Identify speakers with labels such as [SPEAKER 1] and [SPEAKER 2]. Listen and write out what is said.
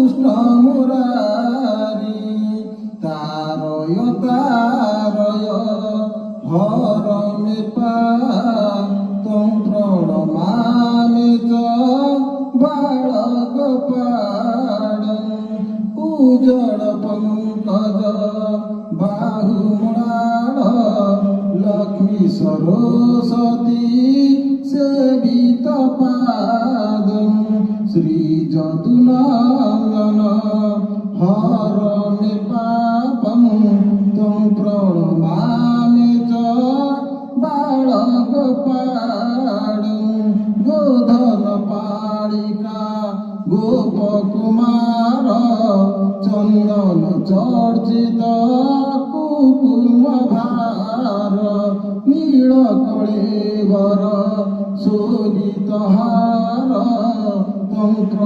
[SPEAKER 1] কৃষ্ণ মুরারি তারয় তারয় হরমে তন্ত্রণ মামিত বালগোপাল উজ্জ্বল পঙ্কজ বাহুমূল লক্ষ্মী সরস্বতী সেবিত পাদ শ্রী যদুনন্দন হরমে পাপম ত্বং প্রণমামি চ বালগোপাল গোধন পালিকা গোপকুমার চন্দন চর্চিত কুকুম ভার নীল কলেবর শোভিত হার তন্ত্র